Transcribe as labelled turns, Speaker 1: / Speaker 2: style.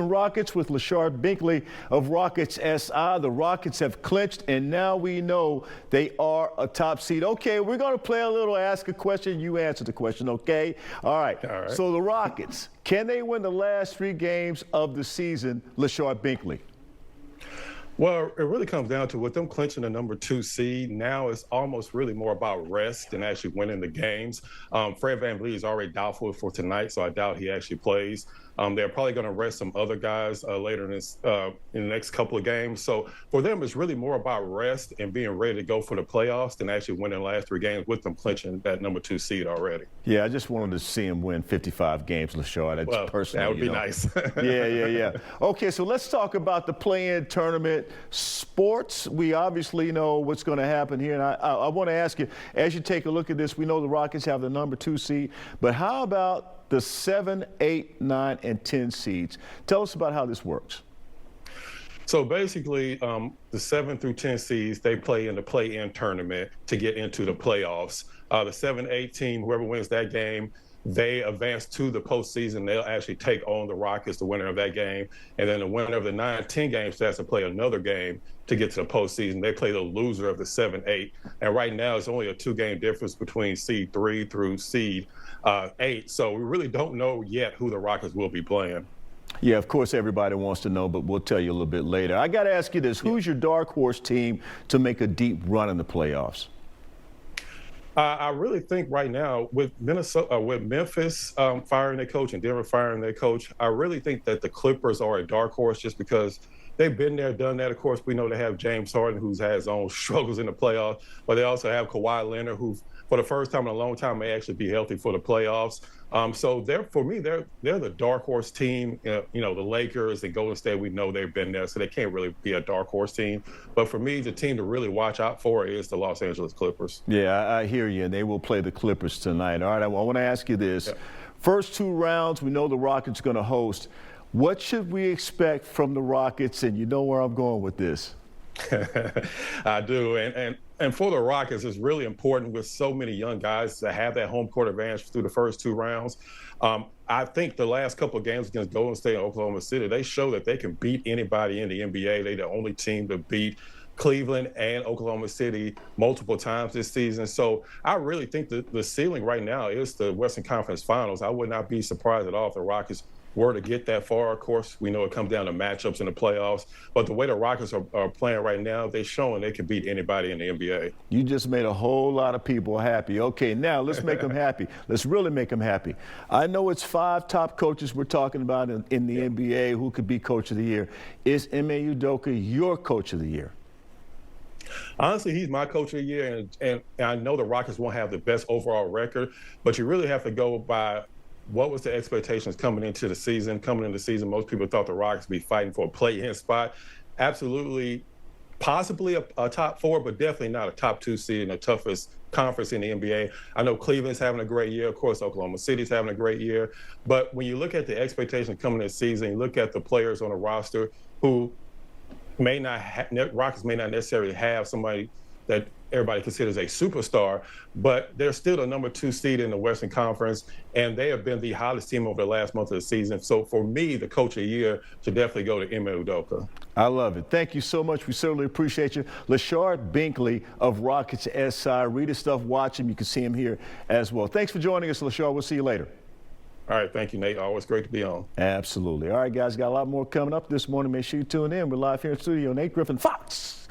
Speaker 1: Rockets with Lashard Binkley of Rockets SI. The Rockets have clinched, and now we know they are a top seed. Okay, we're going to play a little ask a question, you answer the question, okay? All right. So the Rockets, can they win the last 3 games of the season, Lashard Binkley?
Speaker 2: Well, it really comes down to with them clinching the number 2 seed. Now it's almost really more about rest than actually winning the games. Fred VanVleet is already doubtful for tonight, so I doubt he actually plays. They're probably going to rest some other guys later in the next couple of games. So for them, it's really more about rest and being ready to go for the playoffs than actually winning the last 3 games with them clinching that number 2 seed already.
Speaker 1: Yeah, I just wanted to see him win 55 games, Lashard.
Speaker 2: Well,
Speaker 1: personally,
Speaker 2: that would be nice.
Speaker 1: Yeah. Okay, so let's talk about the play-in tournament. Sports, we obviously know what's going to happen here. And I want to ask you, as you take a look at this, we know the Rockets have the number 2 seed, but how about the 7, 8, 9, and 10 seeds? Tell us about how this works.
Speaker 2: So basically, the 7 through 10 seeds, they play in the play-in tournament to get into the playoffs. The 7, 8 team, whoever wins that game, they advance to the postseason. They'll actually take on the Rockets, the winner of that game. And then the winner of the 9, 10 games has to play another game to get to the postseason. They play the loser of the 7, 8. And right now, it's only a 2-game difference between seed 3 through seed 8. So we really don't know yet who the Rockets will be playing.
Speaker 1: Yeah, of course, everybody wants to know, but we'll tell you a little bit later. I got to ask you this. Who's your dark horse team to make a deep run in the playoffs?
Speaker 2: I really think right now with Memphis firing their coach and Denver firing their coach, I really think that the Clippers are a dark horse just because they've been there, done that. Of course, we know they have James Harden, who's had his own struggles in the playoffs, but they also have Kawhi Leonard, who for the first time in a long time may actually be healthy for the playoffs. So for me, they're the dark horse team. The Lakers and Golden State, we know they've been there, so they can't really be a dark horse team. But for me, the team to really watch out for is the Los Angeles Clippers.
Speaker 1: Yeah, I hear you, and they will play the Clippers tonight. All right, I want to ask you this. Yeah. First 2 rounds, we know the Rockets are going to host. What should we expect from the Rockets? And you know where I'm going with this.
Speaker 2: I do, and for the Rockets, it's really important with so many young guys to have that home court advantage through the first 2 rounds. I think the last couple of games against Golden State and Oklahoma City, they show that they can beat anybody in the NBA. They're the only team to beat Cleveland and Oklahoma City multiple times this season. So I really think that the ceiling right now is the Western Conference Finals. I would not be surprised at all if the Rockets were to get that far. Of course, we know it comes down to matchups in the playoffs, but the way the Rockets are playing right now, they're showing they can beat anybody in the NBA.
Speaker 1: You just made a whole lot of people happy. Okay, now let's make them happy. Let's really make them happy. I know it's 5 top coaches we're talking about in the NBA who could be Coach of the Year. Is Ime Udoka your Coach of the Year?
Speaker 2: Honestly, he's my Coach of the Year, and I know the Rockets won't have the best overall record, but you really have to go by what was the expectations coming into the season? Coming into the season, most people thought the Rockets would be fighting for a play-in spot. Absolutely, possibly a top 4, but definitely not a top 2 seed in the toughest conference in the NBA. I know Cleveland's having a great year. Of course, Oklahoma City's having a great year. But when you look at the expectations coming into the season, you look at the players on the roster who Rockets may not necessarily have somebody that everybody considers a superstar, but they're still the number 2 seed in the Western Conference, and they have been the hottest team over the last month of the season. So for me, the Coach of the Year should definitely go to Ime Udoka.
Speaker 1: I love it. Thank you so much. We certainly appreciate you. Lashard Binkley of Rockets SI. Read his stuff, watch him. You can see him here as well. Thanks for joining us, Lashard. We'll see you later.
Speaker 2: All right, thank you, Nate. Always great to be on.
Speaker 1: Absolutely. All right, guys, got a lot more coming up this morning. Make sure you tune in. We're live here in studio. Nate Griffin, Fox.